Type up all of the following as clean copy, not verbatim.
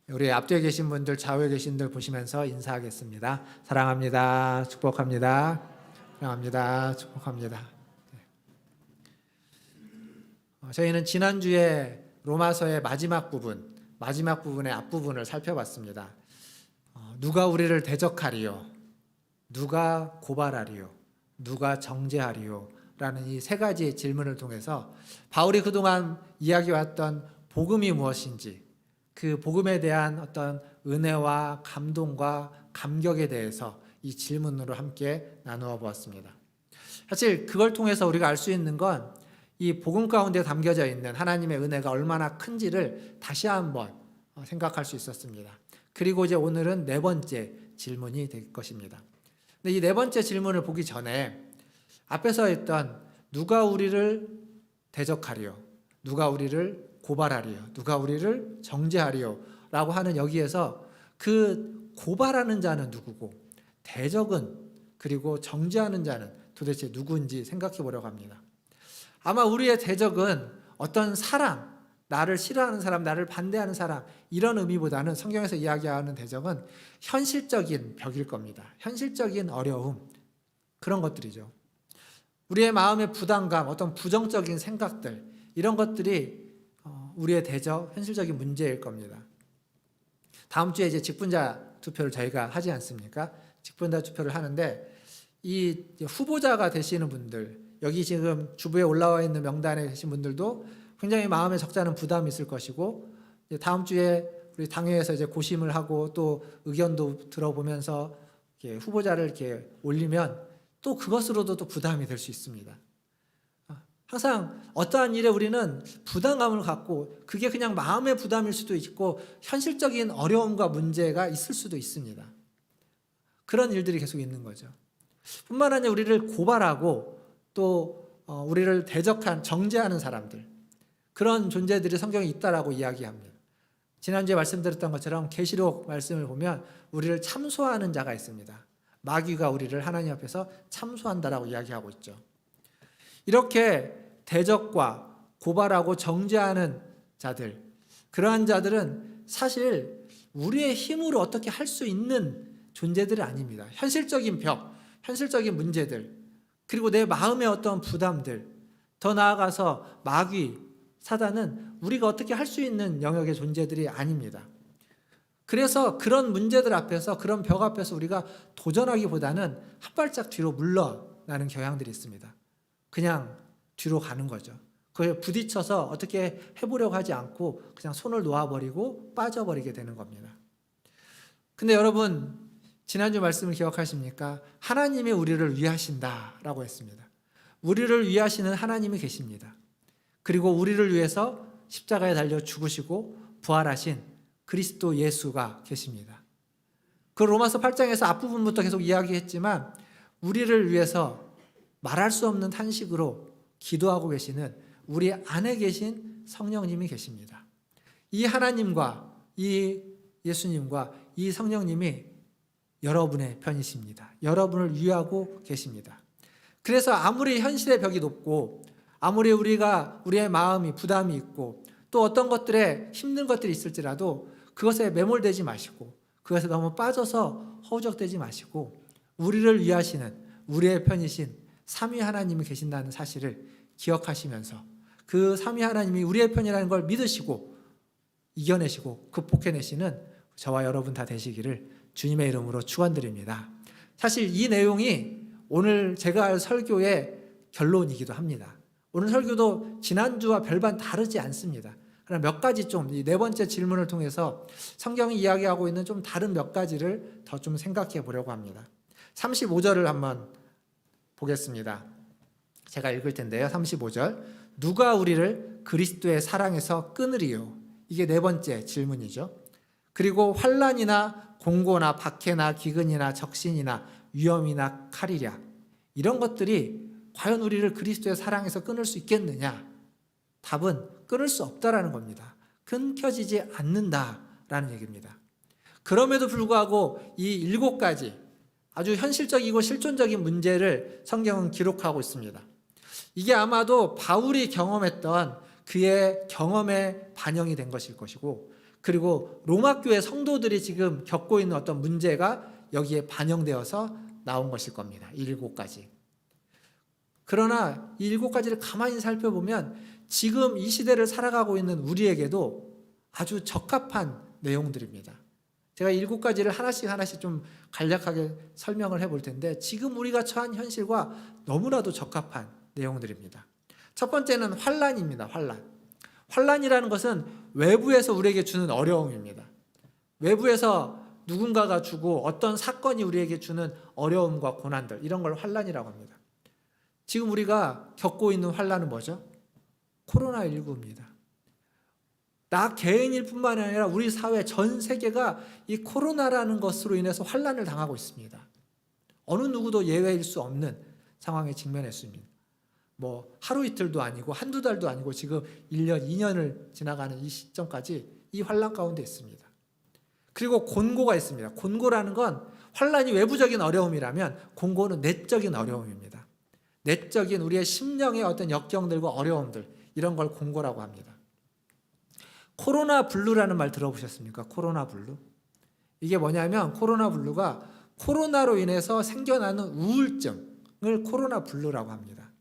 우리 앞뒤에 계신 분들, 좌우에 계신 분들 보시면서 인사하겠습니다. 사랑합니다. 축복합니다. 사랑합니다. 축복합니다. 저희는 지난주에 로마서의 마지막 부분의 앞부분을 살펴봤습니다. 누가 우리를 대적하리요? 누가 고발하리요? 누가 정죄하리요? 라는 이 세 가지의 질문을 통해서 바울이 그동안 이야기해왔던 복음이 무엇인지, 그 복음에 대한 어떤 은혜와 감동과 감격에 대해서 이 질문으로 함께 나누어 보았습니다. 사실 그걸 통해서 우리가 알 수 있는 건 이 복음 가운데 담겨져 있는 하나님의 은혜가 얼마나 큰지를 다시 한번 생각할 수 있었습니다. 그리고 이제 오늘은 네 번째 질문이 될 것입니다. 근데 이 네 번째 질문을 보기 전에 앞에서 했던 누가 우리를 대적하리요? 누가 우리를 고발하리요? 누가 우리를 정죄하리요? 라고 하는 여기에서 그 고발하는 자는 누구고 대적은 그리고 정죄하는 자는 도대체 누구인지 생각해 보려고 합니다. 아마 우리의 대적은 어떤 사람, 나를 싫어하는 사람, 나를 반대하는 사람, 이런 의미보다는 성경에서 이야기하는 대적은 현실적인 벽일 겁니다. 현실적인 어려움, 그런 것들이죠. 우리의 마음의 부담감, 어떤 부정적인 생각들, 이런 것들이 우리의 대적, 현실적인 문제일 겁니다. 다음 주에 이제 직분자 투표를 저희가 하지 않습니까? 직분자 투표를 하는데 이 후보자가 되시는 분들, 여기 지금 주부에 올라와 있는 명단에 계신 분들도 굉장히 마음에 적잖은 부담이 있을 것이고, 다음 주에 우리 당회에서 이제 고심을 하고 또 의견도 들어보면서 이렇게 후보자를 이렇게 올리면 또 그것으로도 또 부담이 될 수 있습니다. 항상 어떠한 일에 우리는 부담감을 갖고 그게 그냥 마음의 부담일 수도 있고 현실적인 어려움과 문제가 있을 수도 있습니다. 그런 일들이 계속 있는 거죠. 뿐만 아니라 우리를 고발하고 또 우리를 대적한, 정죄하는 사람들, 그런 존재들이 성경에 있다라고 이야기합니다. 지난주에 말씀드렸던 것처럼 계시록 말씀을 보면 우리를 참소하는 자가 있습니다. 마귀가 우리를 하나님 앞에서 참소한다라고 이야기하고 있죠. 이렇게 대적과 고발하고 정죄하는 자들, 그러한 자들은 사실 우리의 힘으로 어떻게 할 수 있는 존재들이 아닙니다. 현실적인 벽, 현실적인 문제들, 그리고 내 마음의 어떤 부담들, 더 나아가서 마귀, 사단은 우리가 어떻게 할 수 있는 영역의 존재들이 아닙니다. 그래서 그런 문제들 앞에서, 그런 벽 앞에서 우리가 도전하기보다는 한 발짝 뒤로 물러나는 경향들이 있습니다. 그냥 뒤로 가는 거죠. 그걸 부딪혀서 어떻게 해보려고 하지 않고 그냥 손을 놓아버리고 빠져버리게 되는 겁니다. 근데 여러분, 지난주 말씀을 기억하십니까? 하나님이 우리를 위하신다라고 했습니다. 우리를 위하시는 하나님이 계십니다. 그리고 우리를 위해서 십자가에 달려 죽으시고 부활하신 그리스도 예수가 계십니다. 그 로마서 8장에서 앞부분부터 계속 이야기했지만 우리를 위해서 말할 수 없는 탄식으로 기도하고 계시는 우리 안에 계신 성령님이 계십니다. 이 하나님과 이 예수님과 이 성령님이 여러분의 편이십니다. 여러분을 위하고 계십니다. 그래서 아무리 현실의 벽이 높고 아무리 우리의 마음이 부담이 있고 또 어떤 것들에 힘든 것들이 있을지라도 그것에 매몰되지 마시고 그것에 너무 빠져서 허우적대지 마시고 우리를 위하시는 우리의 편이신 삼위 하나님이 계신다는 사실을 기억하시면서 그 삼위 하나님이 우리의 편이라는 걸 믿으시고 이겨내시고 극복해내시는 저와 여러분 다 되시기를 주님의 이름으로 축원드립니다. 사실 이 내용이 오늘 제가 할 설교의 결론이기도 합니다. 오늘 설교도 지난주와 별반 다르지 않습니다. 그러나 몇 가지 좀 이 네 번째 질문을 통해서 성경이 이야기하고 있는 좀 다른 몇 가지를 더 좀 생각해 보려고 합니다. 35절을 한번 보겠습니다. 제가 읽을 텐데요. 35절. 누가 우리를 그리스도의 사랑에서 끊으리요? 이게 네 번째 질문이죠. 그리고 환난이나 공고나 박해나 기근이나 적신이나 위험이나 칼이랴, 이런 것들이 과연 우리를 그리스도의 사랑에서 끊을 수 있겠느냐? 답은 끊을 수 없다라는 겁니다. 끊겨지지 않는다라는 얘기입니다. 그럼에도 불구하고 이 7가지 아주 현실적이고 실존적인 문제를 성경은 기록하고 있습니다. 이게 아마도 바울이 경험했던 그의 경험에 반영이 된 것일 것이고 그리고 로마 교회 성도들이 지금 겪고 있는 어떤 문제가 여기에 반영되어서 나온 것일 겁니다. 이 7가지. 그러나 이 7가지를 가만히 살펴보면 지금 이 시대를 살아가고 있는 우리에게도 아주 적합한 내용들입니다. 제가 7가지를 하나씩 좀 간략하게 설명을 해볼 텐데 지금 우리가 처한 현실과 너무나도 적합한 내용들입니다. 첫 번째는 환난입니다. 환난. 환난이라는 것은 외부에서 우리에게 주는 어려움입니다. 외부에서 누군가가 주고 어떤 사건이 우리에게 주는 어려움과 고난들, 이런 걸 환난이라고 합니다. 지금 우리가 겪고 있는 환난은 뭐죠? 코로나19입니다. 나 개인일 뿐만 아니라 우리 사회 전 세계가 이 코로나라는 것으로 인해서 환난을 당하고 있습니다. 어느 누구도 예외일 수 없는 상황에 직면했습니다. 뭐 하루 이틀도 아니고 한두 달도 아니고 지금 1년, 2년을 지나가는 이 시점까지 이 환난 가운데 있습니다. 그리고 곤고가 있습니다. 곤고라는 건 환난이 외부적인 어려움이라면 곤고는 내적인 어려움입니다. 내적인 우리의 심령의 어떤 역경들과 어려움들, 이런 걸 곤고라고 합니다. 코로나 블루라는 말 들어보셨습니까? 코로나 블루. 이게 뭐냐면 코로나 블루가 코로나로 인해서 생겨나는 우울증을 코로나 블루라고 합니다.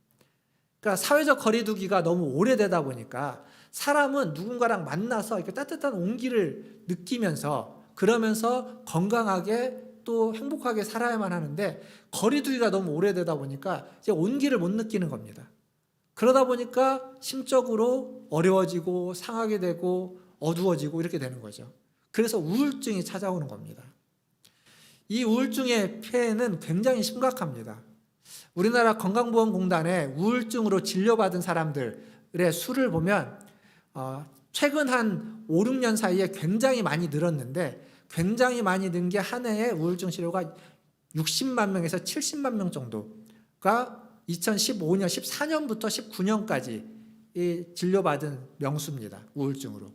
그러니까 사회적 거리두기가 너무 오래되다 보니까 사람은 누군가랑 만나서 이렇게 따뜻한 온기를 느끼면서 그러면서 건강하게 또 행복하게 살아야만 하는데 거리두기가 너무 오래되다 보니까 이제 온기를 못 느끼는 겁니다. 그러다 보니까 심적으로 어려워지고 상하게 되고 어두워지고 이렇게 되는 거죠. 그래서 우울증이 찾아오는 겁니다. 이 우울증의 폐해는 굉장히 심각합니다. 우리나라 건강보험공단에 우울증으로 진료받은 사람들의 수를 보면 최근 한 5, 6년 사이에 굉장히 많이 늘었는데 굉장히 많이 는 게 한 해에 우울증 치료가 60만 명에서 70만 명 정도가 2015년, 14년부터 19년까지 진료받은 명수입니다. 우울증으로.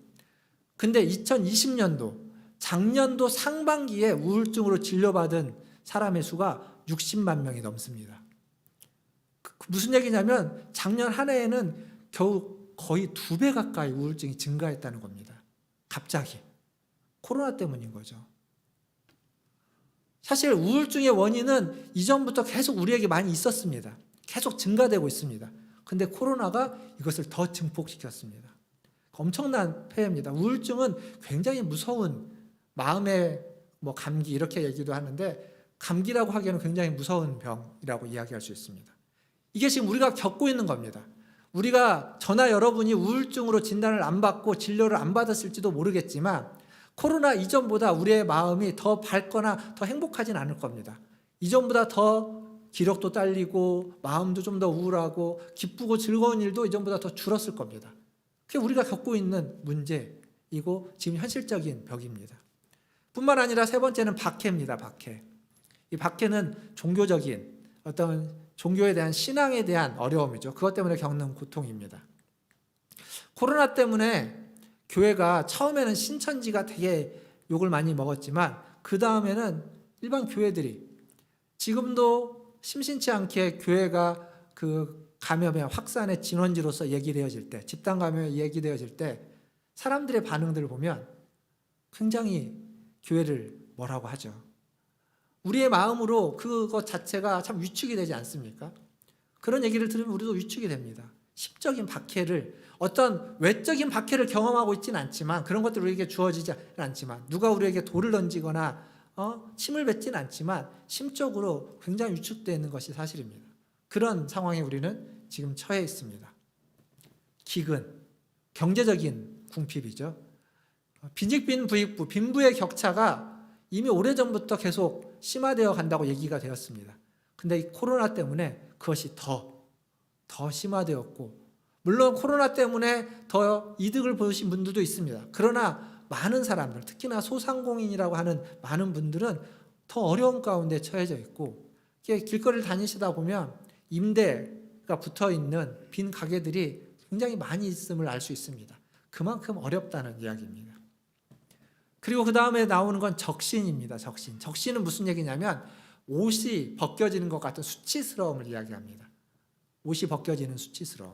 근데 2020년도, 작년도 상반기에 우울증으로 진료받은 사람의 수가 60만 명이 넘습니다. 무슨 얘기냐면 작년 한 해에는 겨우 거의 2배 가까이 우울증이 증가했다는 겁니다. 갑자기. 코로나 때문인 거죠. 사실 우울증의 원인은 이전부터 계속 우리에게 많이 있었습니다. 계속 증가되고 있습니다. 근데 코로나가 이것을 더 증폭시켰습니다. 엄청난 폐해입니다. 우울증은 굉장히 무서운 마음의 감기 이렇게 얘기도 하는데 감기라고 하기에는 굉장히 무서운 병이라고 이야기할 수 있습니다. 이게 지금 우리가 겪고 있는 겁니다. 우리가 저나 여러분이 우울증으로 진단을 안 받고 진료를 안 받았을지도 모르겠지만 코로나 이전보다 우리의 마음이 더 밝거나 더 행복하진 않을 겁니다. 이전보다 더 기력도 딸리고 마음도 좀 더 우울하고 기쁘고 즐거운 일도 이전보다 더 줄었을 겁니다. 그게 우리가 겪고 있는 문제이고 지금 현실적인 벽입니다. 뿐만 아니라 세 번째는 박해입니다. 박해. 이 박해는 종교적인 어떤 종교에 대한 신앙에 대한 어려움이죠. 그것 때문에 겪는 고통입니다. 코로나 때문에 교회가 처음에는 신천지가 되게 욕을 많이 먹었지만 그 다음에는 일반 교회들이 지금도 심심치 않게 교회가 그 감염의 확산의 진원지로서 얘기되어질 때, 집단 감염이 얘기되어질 때 사람들의 반응들을 보면 굉장히 교회를 뭐라고 하죠. 우리의 마음으로 그것 자체가 참 위축이 되지 않습니까? 그런 얘기를 들으면 우리도 위축이 됩니다. 심적인 박해를, 어떤 외적인 박해를 경험하고 있지는 않지만 그런 것들이 우리에게 주어지지 않지만 누가 우리에게 돌을 던지거나 침을 뱉지는 않지만 심적으로 굉장히 위축되어 있는 것이 사실입니다. 그런 상황에 우리는 지금 처해 있습니다. 기근, 경제적인 궁핍이죠. 빈익빈 부익부, 빈부의 격차가 이미 오래전부터 계속 심화되어 간다고 얘기가 되었습니다. 근데 이 코로나 때문에 그것이 더 심화되었고, 물론 코로나 때문에 더 이득을 보신 분들도 있습니다. 그러나 많은 사람들, 특히나 소상공인이라고 하는 많은 분들은 더 어려움 가운데 처해져 있고, 길거리를 다니시다 보면 임대가 붙어 있는 빈 가게들이 굉장히 많이 있음을 알 수 있습니다. 그만큼 어렵다는 이야기입니다. 그리고 그 다음에 나오는 건 적신입니다. 적신. 적신은 무슨 얘기냐면 옷이 벗겨지는 것 같은 수치스러움을 이야기합니다. 옷이 벗겨지는 수치스러움.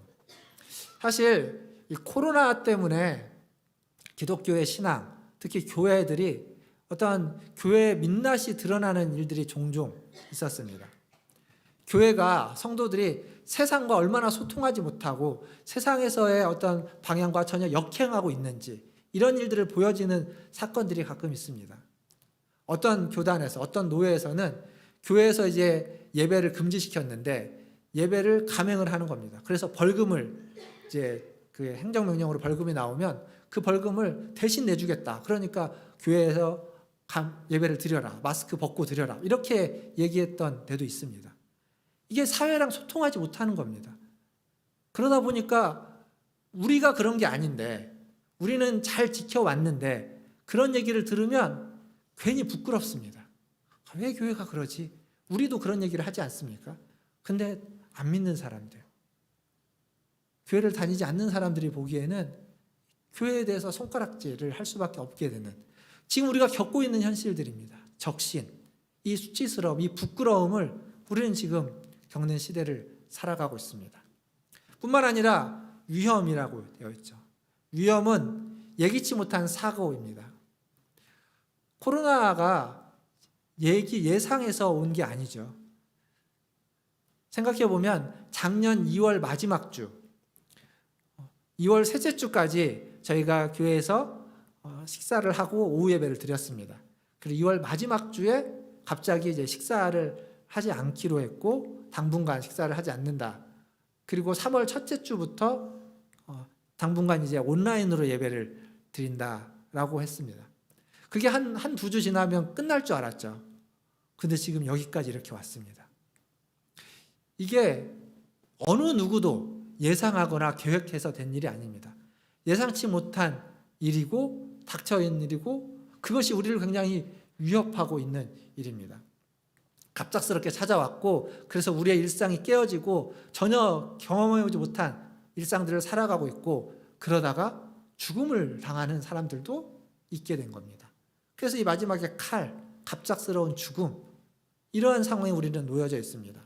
사실 이 코로나 때문에 기독교의 신앙, 특히 교회들이 어떠한 교회의 민낯이 드러나는 일들이 종종 있었습니다. 교회가 성도들이 세상과 얼마나 소통하지 못하고 세상에서의 어떤 방향과 전혀 역행하고 있는지 이런 일들을 보여지는 사건들이 가끔 있습니다. 어떤 교단에서 어떤 노예에서는 교회에서 이제 예배를 금지시켰는데 예배를 감행을 하는 겁니다. 그래서 벌금을 이제 그 행정명령으로 벌금이 나오면 그 벌금을 대신 내주겠다. 그러니까 교회에서 예배를 드려라. 마스크 벗고 드려라. 이렇게 얘기했던 데도 있습니다. 이게 사회랑 소통하지 못하는 겁니다. 그러다 보니까 우리가 그런 게 아닌데 우리는 잘 지켜왔는데 그런 얘기를 들으면 괜히 부끄럽습니다. 왜 교회가 그러지? 우리도 그런 얘기를 하지 않습니까? 근데 안 믿는 사람들, 교회를 다니지 않는 사람들이 보기에는 교회에 대해서 손가락질을 할 수밖에 없게 되는 지금 우리가 겪고 있는 현실들입니다. 적신, 이 수치스러움, 이 부끄러움을 우리는 지금 겪는 시대를 살아가고 있습니다. 뿐만 아니라 위험이라고 되어 있죠. 위험은 예기치 못한 사고입니다. 코로나가 예상해서 온 게 아니죠. 생각해보면 작년 2월 마지막 주, 2월 셋째 주까지 저희가 교회에서 식사를 하고 오후 예배를 드렸습니다. 그리고 2월 마지막 주에 갑자기 이제 식사를 하지 않기로 했고 당분간 식사를 하지 않는다. 그리고 3월 첫째 주부터 당분간 이제 온라인으로 예배를 드린다라고 했습니다. 그게 한 두 주 지나면 끝날 줄 알았죠. 근데 지금 여기까지 이렇게 왔습니다. 이게 어느 누구도 예상하거나 계획해서 된 일이 아닙니다. 예상치 못한 일이고 닥쳐있는 일이고 그것이 우리를 굉장히 위협하고 있는 일입니다. 갑작스럽게 찾아왔고 그래서 우리의 일상이 깨어지고 전혀 경험해보지 못한 일상들을 살아가고 있고 그러다가 죽음을 당하는 사람들도 있게 된 겁니다. 그래서 이 마지막에 갑작스러운 죽음 이러한 상황에 우리는 놓여져 있습니다.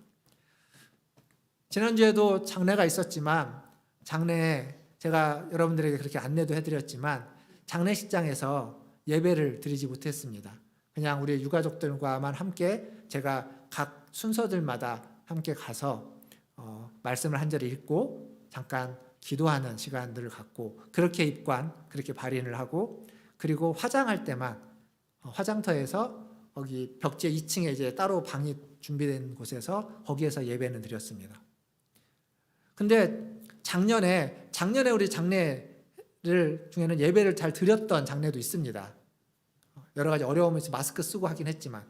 지난주에도 장례가 있었지만 장례에 제가 여러분들에게 그렇게 안내도 해드렸지만 장례식장에서 예배를 드리지 못했습니다. 그냥 우리 유가족들과만 함께 제가 각 순서들마다 함께 가서 말씀을 한 절을 읽고 잠깐 기도하는 시간들을 갖고 그렇게 입관, 그렇게 발인을 하고 그리고 화장할 때만 화장터에서 거기 벽제 2층에 이제 따로 방이 준비된 곳에서 거기에서 예배는 드렸습니다. 근데 작년에 우리 장례를 중에는 예배를 잘 드렸던 장례도 있습니다. 여러 가지 어려움이 있어 마스크 쓰고 하긴 했지만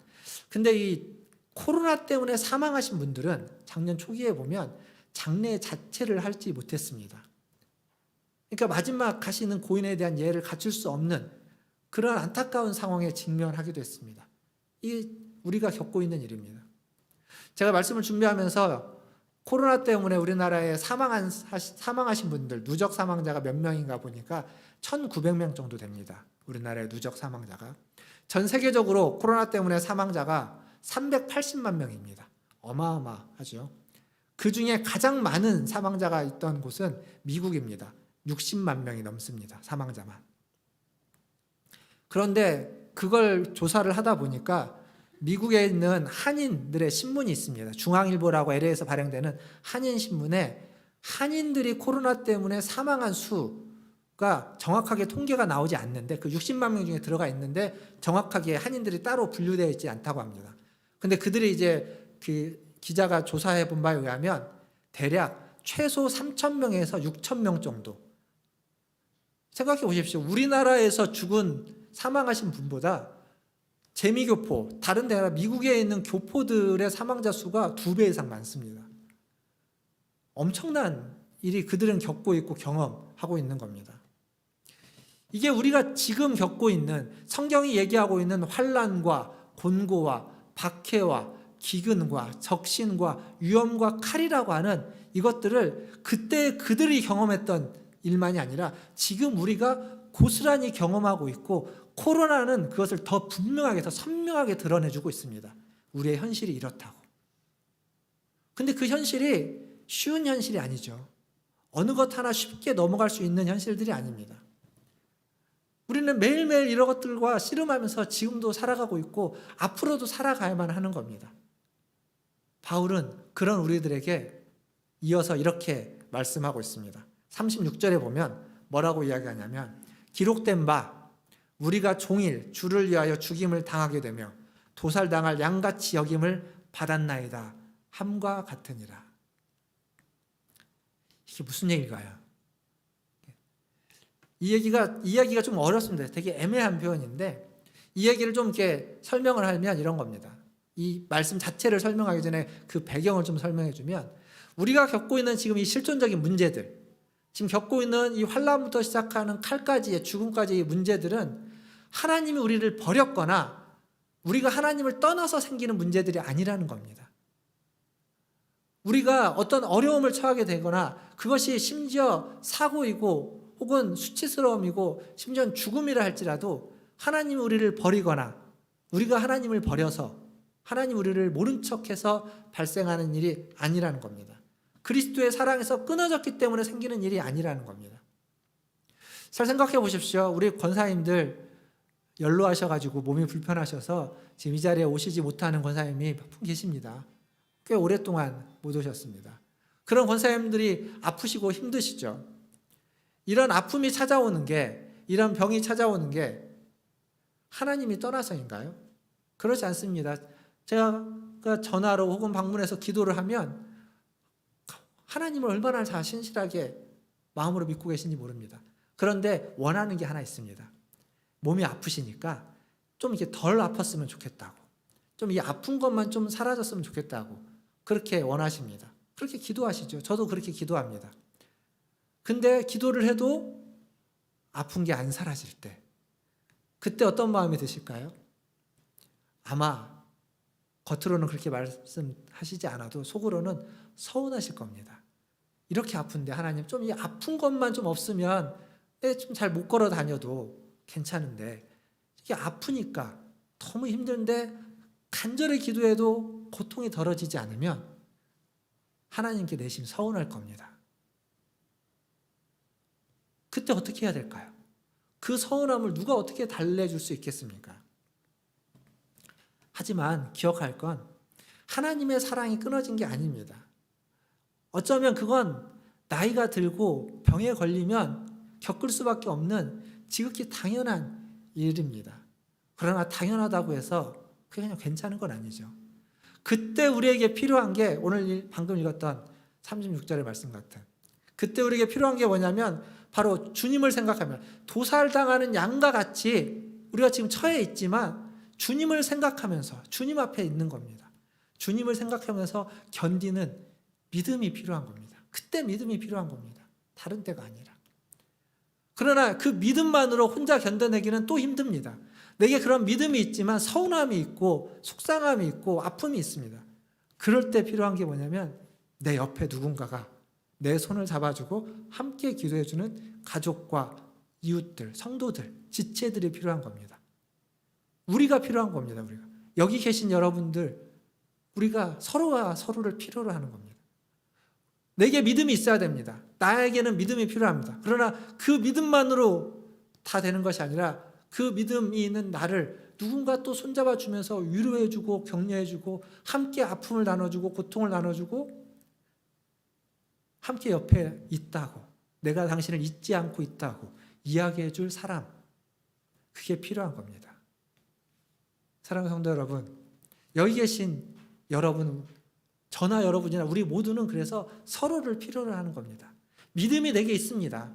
근데 이 코로나 때문에 사망하신 분들은 작년 초기에 보면 장례 자체를 하지 못했습니다. 그러니까 마지막 가시는 고인에 대한 예를 갖출 수 없는 그런 안타까운 상황에 직면하기도 했습니다. 이 우리가 겪고 있는 일입니다. 제가 말씀을 준비하면서 코로나 때문에 우리나라에 사망하신 분들 누적 사망자가 몇 명인가 보니까 1,900명 정도 됩니다. 우리나라의 누적 사망자가 전 세계적으로 코로나 때문에 사망자가 380만 명입니다. 어마어마하죠. 그 중에 가장 많은 사망자가 있던 곳은 미국입니다. 60만 명이 넘습니다. 사망자만. 그런데 그걸 조사를 하다 보니까 미국에 있는 한인들의 신문이 있습니다. 중앙일보라고 LA에서 발행되는 한인 신문에 한인들이 코로나 때문에 사망한 수가 정확하게 통계가 나오지 않는데 그 60만 명 중에 들어가 있는데 정확하게 한인들이 따로 분류되어 있지 않다고 합니다. 근데 그들이 이제 그 기자가 조사해 본 바에 의하면 대략 최소 3,000명에서 6,000명 정도. 생각해 보십시오. 우리나라에서 사망하신 분보다 재미교포, 다른 나라 미국에 있는 교포들의 사망자 수가 2배 이상 많습니다. 엄청난 일이 그들은 겪고 있고 경험하고 있는 겁니다. 이게 우리가 지금 겪고 있는 성경이 얘기하고 있는 환난과 곤고와 박해와 기근과 적신과 위험과 칼이라고 하는 이것들을 그때 그들이 경험했던 일만이 아니라 지금 우리가 고스란히 경험하고 있고 코로나는 그것을 더 분명하게, 더 선명하게 드러내주고 있습니다. 우리의 현실이 이렇다고. 근데 그 현실이 쉬운 현실이 아니죠. 어느 것 하나 쉽게 넘어갈 수 있는 현실들이 아닙니다. 우리는 매일매일 이런 것들과 씨름하면서 지금도 살아가고 있고 앞으로도 살아가야만 하는 겁니다. 바울은 그런 우리들에게 이어서 이렇게 말씀하고 있습니다. 36절에 보면 뭐라고 이야기하냐면 기록된 바 우리가 종일 주를 위하여 죽임을 당하게 되며 도살당할 양같이 여김을 받았나이다 함과 같으니라. 이게 무슨 얘기일까요? 이 이야기가 좀 어렵습니다. 되게 애매한 표현인데 이 얘기를 좀 이렇게 설명을 하면 이런 겁니다. 이 말씀 자체를 설명하기 전에 그 배경을 좀 설명해 주면 우리가 겪고 있는 지금 이 실존적인 문제들, 지금 겪고 있는 이 환난부터 시작하는 칼까지의 죽음까지의 문제들은 하나님이 우리를 버렸거나 우리가 하나님을 떠나서 생기는 문제들이 아니라는 겁니다. 우리가 어떤 어려움을 처하게 되거나 그것이 심지어 사고이고 혹은 수치스러움이고 심지어 죽음이라 할지라도 하나님이 우리를 버리거나 우리가 하나님을 버려서 하나님 우리를 모른 척해서 발생하는 일이 아니라는 겁니다. 그리스도의 사랑에서 끊어졌기 때문에 생기는 일이 아니라는 겁니다. 잘 생각해 보십시오. 우리 권사님들 연로하셔가지고 몸이 불편하셔서 지금 이 자리에 오시지 못하는 권사님이 몇 분 계십니다. 꽤 오랫동안 못 오셨습니다. 그런 권사님들이 아프시고 힘드시죠. 이런 아픔이 찾아오는 게, 이런 병이 찾아오는 게 하나님이 떠나서인가요? 그렇지 않습니다. 제가 전화로 혹은 방문해서 기도를 하면 하나님을 얼마나 잘 신실하게 마음으로 믿고 계신지 모릅니다. 그런데 원하는 게 하나 있습니다. 몸이 아프시니까 좀 이렇게 덜 아팠으면 좋겠다고, 좀 이 아픈 것만 좀 사라졌으면 좋겠다고 그렇게 원하십니다. 그렇게 기도하시죠. 저도 그렇게 기도합니다. 근데 기도를 해도 아픈 게 안 사라질 때, 그때 어떤 마음이 드실까요? 아마 겉으로는 그렇게 말씀하시지 않아도 속으로는 서운하실 겁니다. 이렇게 아픈데 하나님 좀 이 아픈 것만 좀 없으면 좀 잘 못 걸어 다녀도 괜찮은데 이게 아프니까 너무 힘든데 간절히 기도해도 고통이 덜어지지 않으면 하나님께 내심 서운할 겁니다. 그때 어떻게 해야 될까요? 그 서운함을 누가 어떻게 달래줄 수 있겠습니까? 하지만 기억할 건 하나님의 사랑이 끊어진 게 아닙니다. 어쩌면 그건 나이가 들고 병에 걸리면 겪을 수밖에 없는 지극히 당연한 일입니다. 그러나 당연하다고 해서 그게 그냥 괜찮은 건 아니죠. 그때 우리에게 필요한 게 오늘 방금 읽었던 36절의 말씀 같은, 그때 우리에게 필요한 게 뭐냐면 바로 주님을 생각하면 도살당하는 양과 같이 우리가 지금 처해 있지만 주님을 생각하면서 주님 앞에 있는 겁니다. 주님을 생각하면서 견디는 믿음이 필요한 겁니다. 그때 믿음이 필요한 겁니다. 다른 때가 아니라. 그러나 그 믿음만으로 혼자 견뎌내기는 또 힘듭니다. 내게 그런 믿음이 있지만 서운함이 있고 속상함이 있고 아픔이 있습니다. 그럴 때 필요한 게 뭐냐면 내 옆에 누군가가 내 손을 잡아주고 함께 기도해주는 가족과 이웃들, 성도들, 지체들이 필요한 겁니다. 우리가 필요한 겁니다. 우리가 여기 계신 여러분들, 우리가 서로가 서로를 필요로 하는 겁니다. 내게 믿음이 있어야 됩니다. 나에게는 믿음이 필요합니다. 그러나 그 믿음만으로 다 되는 것이 아니라 그 믿음이 있는 나를 누군가 또 손잡아 주면서 위로해주고 격려해주고 함께 아픔을 나눠주고 고통을 나눠주고 함께 옆에 있다고, 내가 당신을 잊지 않고 있다고 이야기해 줄 사람, 그게 필요한 겁니다. 사랑하는 성도 여러분, 여기 계신 여러분, 저나 여러분이나 우리 모두는 그래서 서로를 필요로 하는 겁니다. 믿음이 내게 있습니다.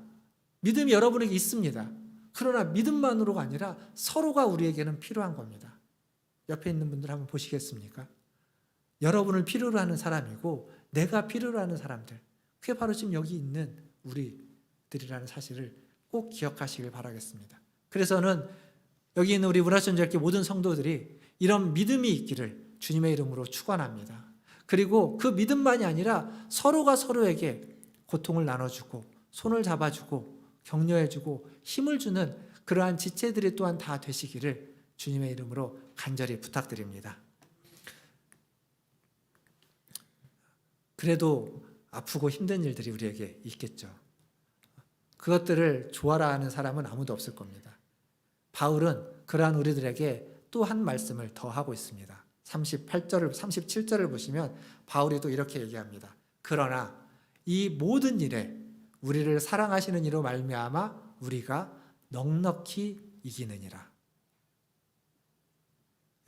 믿음이 여러분에게 있습니다. 그러나 믿음만으로가 아니라 서로가 우리에게는 필요한 겁니다. 옆에 있는 분들 한번 보시겠습니까? 여러분을 필요로 하는 사람이고 내가 필요로 하는 사람들, 그게 바로 지금 여기 있는 우리들이라는 사실을 꼭 기억하시길 바라겠습니다. 그래서는 여기 있는 우리 문화천주교회 모든 성도들이 이런 믿음이 있기를 주님의 이름으로 축원합니다. 그리고 그 믿음만이 아니라 서로가 서로에게 고통을 나눠주고 손을 잡아주고 격려해주고 힘을 주는 그러한 지체들이 또한 다 되시기를 주님의 이름으로 간절히 부탁드립니다. 그래도 아프고 힘든 일들이 우리에게 있겠죠. 그것들을 좋아라 하는 사람은 아무도 없을 겁니다. 바울은 그러한 우리들에게 또 한 말씀을 더 하고 있습니다. 37절을 보시면 바울이 또 이렇게 얘기합니다. 그러나 이 모든 일에 우리를 사랑하시는 이로 말미암아 우리가 넉넉히 이기느니라.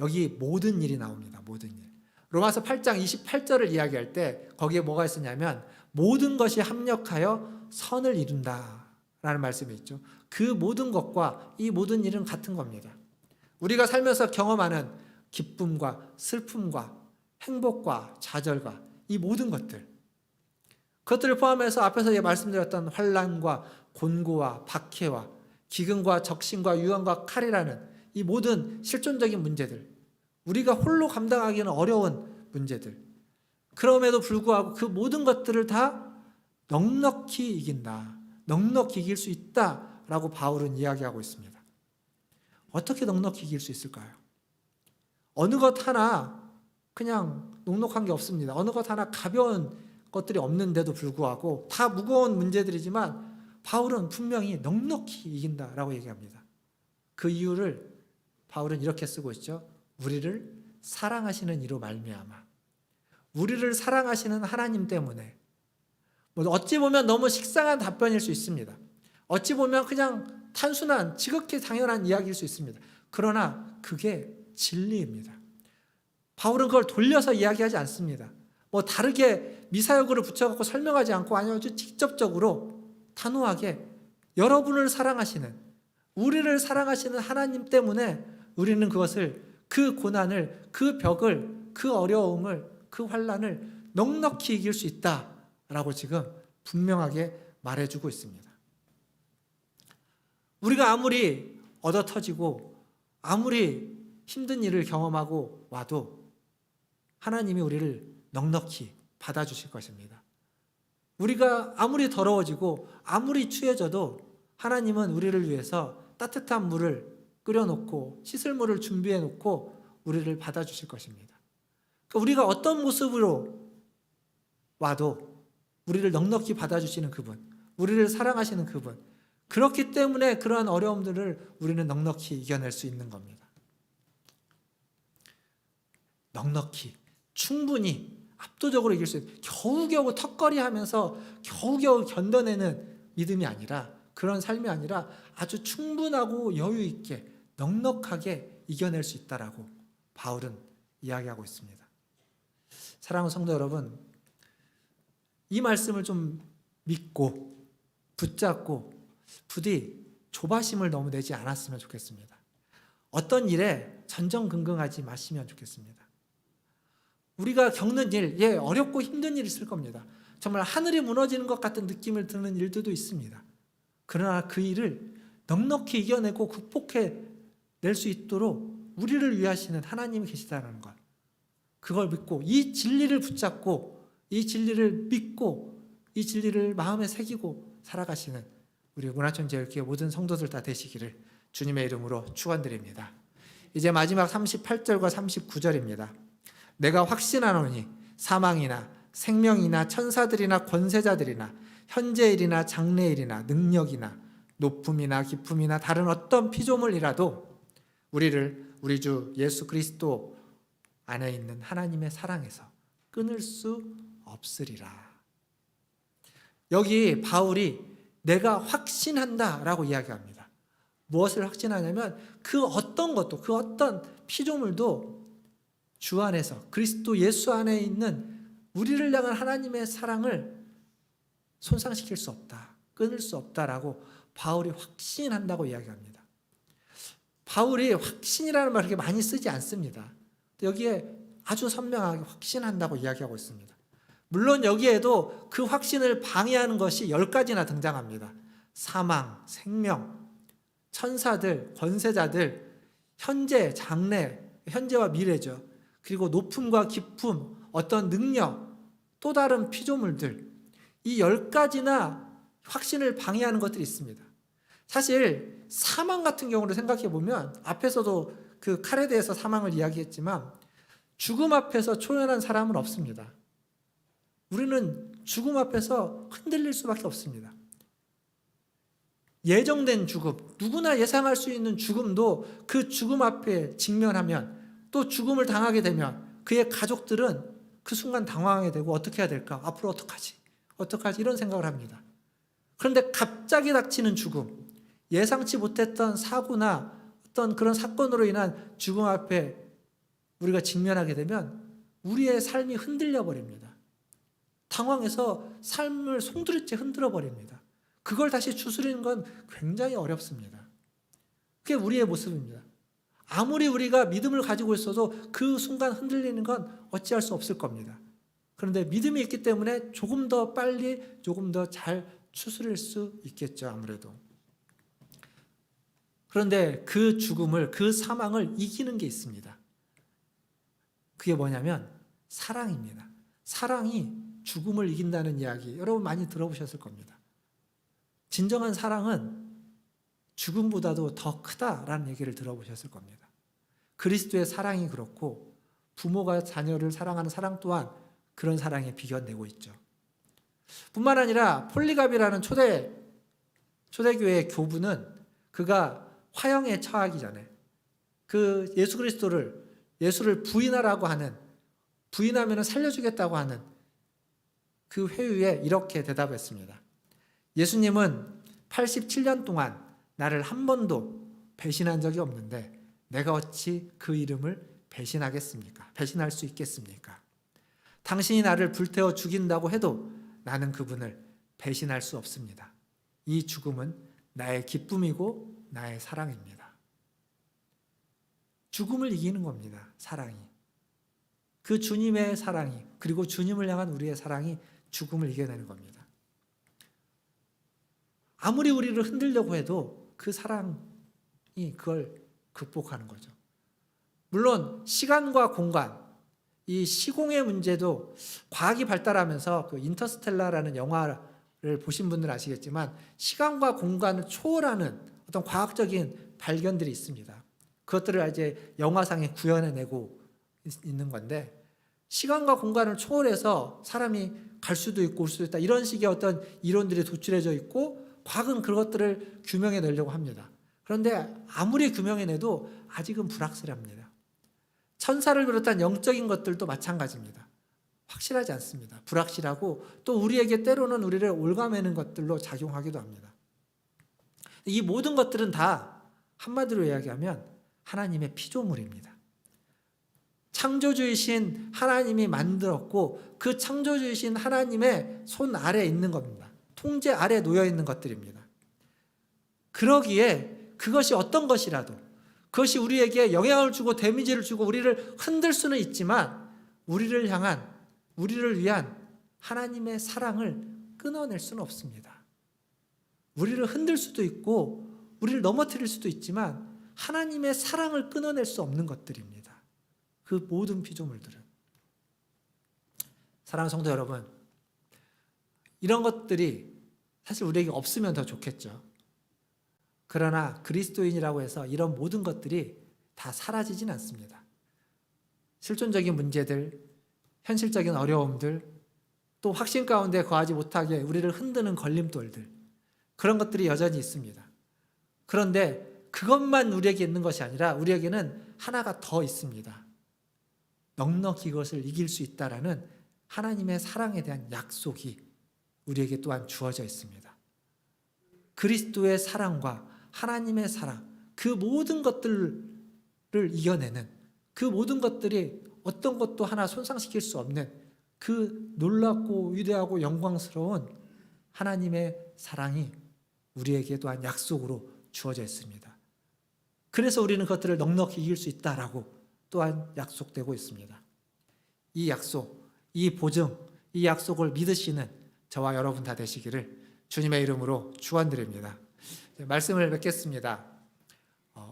여기 모든 일이 나옵니다. 모든 일. 로마서 8장 28절을 이야기할 때 거기에 뭐가 있었냐면 모든 것이 합력하여 선을 이룬다 라는 말씀이 있죠. 그 모든 것과 이 모든 일은 같은 겁니다. 우리가 살면서 경험하는 기쁨과 슬픔과 행복과 좌절과 이 모든 것들, 그것들을 포함해서 앞에서 말씀드렸던 환난과 곤고와 박해와 기근과 적신과 유언과 칼이라는 이 모든 실존적인 문제들, 우리가 홀로 감당하기는 어려운 문제들, 그럼에도 불구하고 그 모든 것들을 다 넉넉히 이긴다, 넉넉히 이길 수 있다라고 바울은 이야기하고 있습니다. 어떻게 넉넉히 이길 수 있을까요? 어느 것 하나 그냥 넉넉한 게 없습니다. 어느 것 하나 가벼운 것들이 없는데도 불구하고 다 무거운 문제들이지만 바울은 분명히 넉넉히 이긴다라고 얘기합니다. 그 이유를 바울은 이렇게 쓰고 있죠. 우리를 사랑하시는 이로 말미암아. 우리를 사랑하시는 하나님 때문에. 어찌 보면 너무 식상한 답변일 수 있습니다. 어찌 보면 그냥 단순한 지극히 당연한 이야기일 수 있습니다. 그러나 그게 진리입니다. 바울은 그걸 돌려서 이야기하지 않습니다. 다르게 미사역으로 붙여갖고 설명하지 않고 아주 직접적으로 단호하게 여러분을 사랑하시는, 우리를 사랑하시는 하나님 때문에 우리는 그것을, 그 고난을, 그 벽을, 그 어려움을, 그 환난을 넉넉히 이길 수 있다라고 지금 분명하게 말해주고 있습니다. 우리가 아무리 얻어터지고 아무리 힘든 일을 경험하고 와도 하나님이 우리를 넉넉히 받아주실 것입니다. 우리가 아무리 더러워지고 아무리 추해져도 하나님은 우리를 위해서 따뜻한 물을 끓여놓고 씻을 물을 준비해놓고 우리를 받아주실 것입니다. 그러니까 우리가 어떤 모습으로 와도 우리를 넉넉히 받아주시는 그분, 우리를 사랑하시는 그분, 그렇기 때문에 그러한 어려움들을 우리는 넉넉히 이겨낼 수 있는 겁니다. 넉넉히, 충분히, 압도적으로 이길 수 있는, 겨우겨우 턱걸이하면서 겨우겨우 견뎌내는 믿음이 아니라, 그런 삶이 아니라 아주 충분하고 여유 있게 넉넉하게 이겨낼 수 있다라고 바울은 이야기하고 있습니다. 사랑하는 성도 여러분, 이 말씀을 좀 믿고 붙잡고 부디 조바심을 너무 내지 않았으면 좋겠습니다. 어떤 일에 전전긍긍하지 마시면 좋겠습니다. 우리가 겪는 일, 어렵고 힘든 일이 있을 겁니다. 정말 하늘이 무너지는 것 같은 느낌을 드는 일들도 있습니다. 그러나 그 일을 넉넉히 이겨내고 극복해낼 수 있도록 우리를 위하시는 하나님이 계시다는 것, 그걸 믿고 이 진리를 붙잡고 이 진리를 믿고 이 진리를 마음에 새기고 살아가시는 우리 문화천지교회 모든 성도들 다 되시기를 주님의 이름으로 축원드립니다. 이제 마지막 38절과 39절입니다. 내가 확신하노니 사망이나 생명이나 천사들이나 권세자들이나 현재일이나 장래일이나 능력이나 높음이나 깊음이나 다른 어떤 피조물이라도 우리를 우리 주 예수 그리스도 안에 있는 하나님의 사랑에서 끊을 수 없으리라. 여기 바울이 내가 확신한다라고 이야기합니다. 무엇을 확신하냐면 그 어떤 것도, 그 어떤 피조물도 주 안에서, 그리스도 예수 안에 있는 우리를 향한 하나님의 사랑을 손상시킬 수 없다, 끊을 수 없다라고 바울이 확신한다고 이야기합니다. 바울이 확신이라는 말을 그렇게 많이 쓰지 않습니다. 여기에 아주 선명하게 확신한다고 이야기하고 있습니다. 물론 여기에도 그 확신을 방해하는 것이 10가지나 등장합니다. 사망, 생명, 천사들, 권세자들, 현재, 장래, 현재와 미래죠. 그리고 높음과 깊음, 어떤 능력, 또 다른 피조물들, 이 10가지나 확신을 방해하는 것들이 있습니다. 사실 사망 같은 경우를 생각해 보면 앞에서도 그 칼에 대해서 사망을 이야기했지만 죽음 앞에서 초연한 사람은 없습니다. 우리는 죽음 앞에서 흔들릴 수밖에 없습니다. 예정된 죽음, 누구나 예상할 수 있는 죽음도 그 죽음 앞에 직면하면 또 죽음을 당하게 되면 그의 가족들은 그 순간 당황하게 되고 어떻게 해야 될까? 앞으로 어떡하지? 어떡하지? 이런 생각을 합니다. 그런데 갑자기 닥치는 죽음, 예상치 못했던 사고나 어떤 그런 사건으로 인한 죽음 앞에 우리가 직면하게 되면 우리의 삶이 흔들려 버립니다. 당황해서 삶을 송두리째 흔들어 버립니다. 그걸 다시 추스리는 건 굉장히 어렵습니다. 그게 우리의 모습입니다. 아무리 우리가 믿음을 가지고 있어도 그 순간 흔들리는 건 어찌할 수 없을 겁니다. 그런데 믿음이 있기 때문에 조금 더 빨리, 조금 더 잘 추스릴 수 있겠죠, 아무래도. 그런데 그 죽음을, 그 사망을 이기는 게 있습니다. 그게 뭐냐면 사랑입니다. 사랑이 죽음을 이긴다는 이야기 여러분 많이 들어보셨을 겁니다. 진정한 사랑은 죽음보다도 더 크다라는 얘기를 들어보셨을 겁니다. 그리스도의 사랑이 그렇고 부모가 자녀를 사랑하는 사랑 또한 그런 사랑에 비견되고 있죠. 뿐만 아니라 폴리갑이라는 초대교회의 교부는 그가 화형에 처하기 전에 그 예수를 부인하라고 하는, 부인하면 살려주겠다고 하는 그 회유에 이렇게 대답했습니다. 예수님은 87년 동안 나를 한 번도 배신한 적이 없는데 내가 어찌 그 이름을 배신하겠습니까? 배신할 수 있겠습니까? 당신이 나를 불태워 죽인다고 해도 나는 그분을 배신할 수 없습니다. 이 죽음은 나의 기쁨이고 나의 사랑입니다. 죽음을 이기는 겁니다. 사랑이. 그 주님의 사랑이, 그리고 주님을 향한 우리의 사랑이 죽음을 이겨내는 겁니다. 아무리 우리를 흔들려고 해도 그 사랑이 그걸 극복하는 거죠. 물론 시간과 공간, 이 시공의 문제도 과학이 발달하면서 그 인터스텔라라는 영화를 보신 분들은 아시겠지만 시간과 공간을 초월하는 어떤 과학적인 발견들이 있습니다. 그것들을 이제 영화상에 구현해내고 있는 건데, 시간과 공간을 초월해서 사람이 갈 수도 있고 올 수도 있다, 이런 식의 어떤 이론들이 도출해져 있고 과학은 그것들을 규명해내려고 합니다. 그런데 아무리 규명해내도 아직은 불확실합니다. 천사를 비롯한 영적인 것들도 마찬가지입니다. 확실하지 않습니다. 불확실하고 또 우리에게 때로는 우리를 올가매는 것들로 작용하기도 합니다. 이 모든 것들은 다 한마디로 이야기하면 하나님의 피조물입니다. 창조주이신 하나님이 만들었고 그 창조주이신 하나님의 손 아래에 있는 겁니다. 통제 아래에 놓여 있는 것들입니다. 그러기에 그것이 어떤 것이라도, 그것이 우리에게 영향을 주고 데미지를 주고 우리를 흔들 수는 있지만 우리를 위한 하나님의 사랑을 끊어낼 수는 없습니다. 우리를 흔들 수도 있고 우리를 넘어뜨릴 수도 있지만 하나님의 사랑을 끊어낼 수 없는 것들입니다. 그 모든 피조물들은. 사랑하는 성도 여러분, 이런 것들이 사실 우리에게 없으면 더 좋겠죠. 그러나 그리스도인이라고 해서 이런 모든 것들이 다 사라지진 않습니다. 실존적인 문제들, 현실적인 어려움들, 또 확신 가운데 거하지 못하게 우리를 흔드는 걸림돌들, 그런 것들이 여전히 있습니다. 그런데 그것만 우리에게 있는 것이 아니라 우리에게는 하나가 더 있습니다. 넉넉히 이것을 이길 수 있다라는 하나님의 사랑에 대한 약속이 우리에게 또한 주어져 있습니다. 그리스도의 사랑과 하나님의 사랑, 그 모든 것들을 이겨내는, 그 모든 것들이 어떤 것도 하나 손상시킬 수 없는 그 놀랍고 위대하고 영광스러운 하나님의 사랑이 우리에게 또한 약속으로 주어져 있습니다. 그래서 우리는 그것들을 넉넉히 이길 수 있다라고 또한 약속되고 있습니다. 이 약속, 이 보증, 이 약속을 믿으시는 저와 여러분 다 되시기를 주님의 이름으로 축원드립니다. 말씀을 맺겠습니다.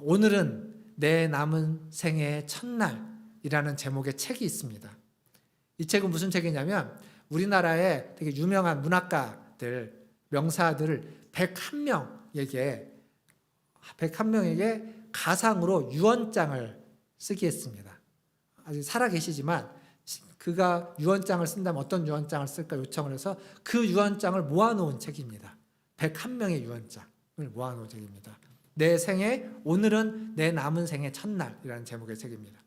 오늘은 내 남은 생애의 첫날이라는 제목의 책이 있습니다. 이 책은 무슨 책이냐면 우리나라의 되게 유명한 문학가들, 명사들 101명에게 가상으로 유언장을 쓰게 했습니다. 아직 살아계시지만 그가 유언장을 쓴다면 어떤 유언장을 쓸까 요청을 해서 그 유언장을 모아놓은 책입니다. 101명의 유언장. 모아놓은 책입니다. 내 생애, 오늘은 내 남은 생의 첫날이라는 제목의 책입니다.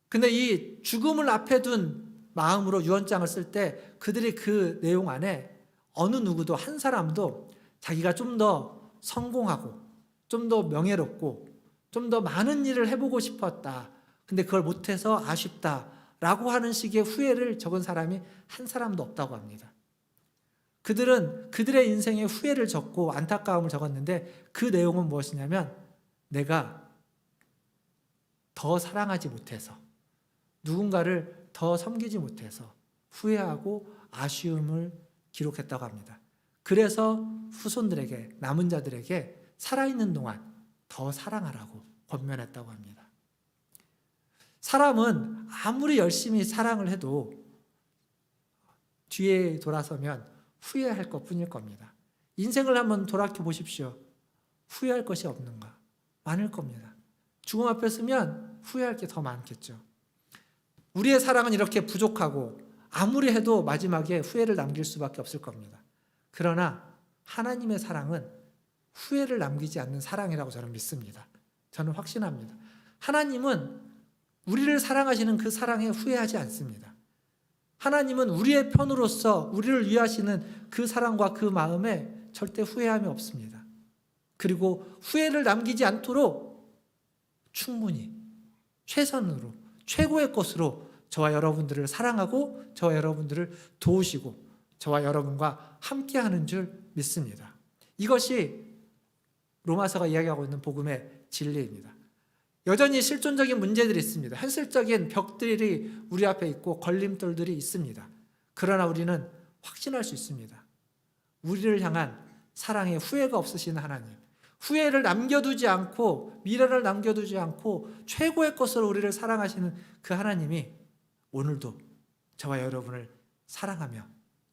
근데 이 죽음을 앞에 둔 마음으로 유언장을 쓸 때 그들이 그 내용 안에 어느 누구도 한 사람도 자기가 좀 더 성공하고 좀 더 명예롭고 좀 더 많은 일을 해보고 싶었다. 근데 그걸 못해서 아쉽다라고 하는 식의 후회를 적은 사람이 한 사람도 없다고 합니다. 그들은 그들의 인생에 후회를 적고 안타까움을 적었는데 그 내용은 무엇이냐면 내가 더 사랑하지 못해서 누군가를 더 섬기지 못해서 후회하고 아쉬움을 기록했다고 합니다. 그래서 후손들에게 남은 자들에게 살아있는 동안 더 사랑하라고 권면했다고 합니다. 사람은 아무리 열심히 사랑을 해도 뒤에 돌아서면 후회할 것뿐일 겁니다. 인생을 한번 돌아켜 보십시오. 후회할 것이 없는가? 많을 겁니다. 죽음 앞에 서면 후회할 게 더 많겠죠. 우리의 사랑은 이렇게 부족하고 아무리 해도 마지막에 후회를 남길 수밖에 없을 겁니다. 그러나 하나님의 사랑은 후회를 남기지 않는 사랑이라고 저는 믿습니다. 저는 확신합니다. 하나님은 우리를 사랑하시는 그 사랑에 후회하지 않습니다. 하나님은 우리의 편으로서 우리를 위하시는 그 사랑과 그 마음에 절대 후회함이 없습니다. 그리고 후회를 남기지 않도록 충분히 최선으로 최고의 것으로 저와 여러분들을 사랑하고 저와 여러분들을 도우시고 저와 여러분과 함께하는 줄 믿습니다. 이것이 로마서가 이야기하고 있는 복음의 진리입니다. 여전히 실존적인 문제들이 있습니다. 현실적인 벽들이 우리 앞에 있고 걸림돌들이 있습니다. 그러나 우리는 확신할 수 있습니다. 우리를 향한 사랑에 후회가 없으신 하나님, 후회를 남겨두지 않고 미래를 남겨두지 않고 최고의 것으로 우리를 사랑하시는 그 하나님이 오늘도 저와 여러분을 사랑하며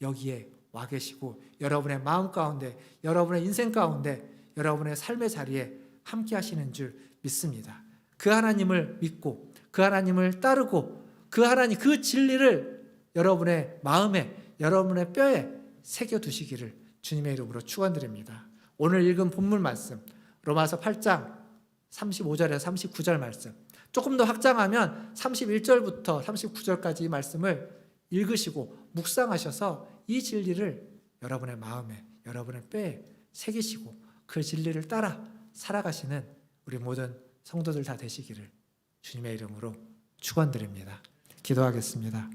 여기에 와 계시고 여러분의 마음 가운데, 여러분의 인생 가운데, 여러분의 삶의 자리에 함께 하시는 줄 믿습니다. 그 하나님을 믿고 그 하나님을 따르고 그 하나님 그 진리를 여러분의 마음에 여러분의 뼈에 새겨두시기를 주님의 이름으로 축원드립니다. 오늘 읽은 본문 말씀 로마서 8장 35절에서 39절 말씀, 조금 더 확장하면 31절부터 39절까지 이 말씀을 읽으시고 묵상하셔서 이 진리를 여러분의 마음에 여러분의 뼈에 새기시고 그 진리를 따라 살아가시는 우리 모든 성도들 다 되시기를 주님의 이름으로 축원드립니다. 기도하겠습니다.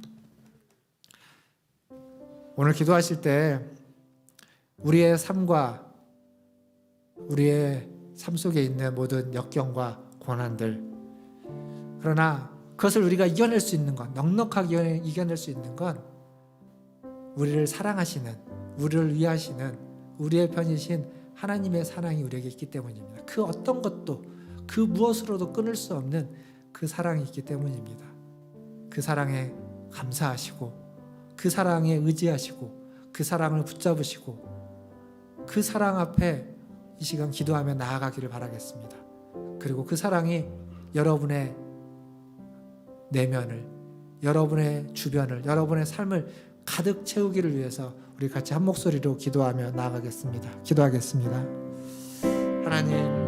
오늘 기도하실 때 우리의 삶과 우리의 삶 속에 있는 모든 역경과 고난들, 그러나 그것을 우리가 이겨낼 수 있는 건, 넉넉하게 이겨낼 수 있는 건 우리를 사랑하시는, 우리를 위하시는 우리의 편이신 하나님의 사랑이 우리에게 있기 때문입니다. 그 어떤 것도 그 무엇으로도 끊을 수 없는 그 사랑이 있기 때문입니다. 그 사랑에 감사하시고 그 사랑에 의지하시고 그 사랑을 붙잡으시고 그 사랑 앞에 이 시간 기도하며 나아가기를 바라겠습니다. 그리고 그 사랑이 여러분의 내면을, 여러분의 주변을, 여러분의 삶을 가득 채우기를 위해서 우리 같이 한 목소리로 기도하며 나아가겠습니다. 기도하겠습니다. 하나님,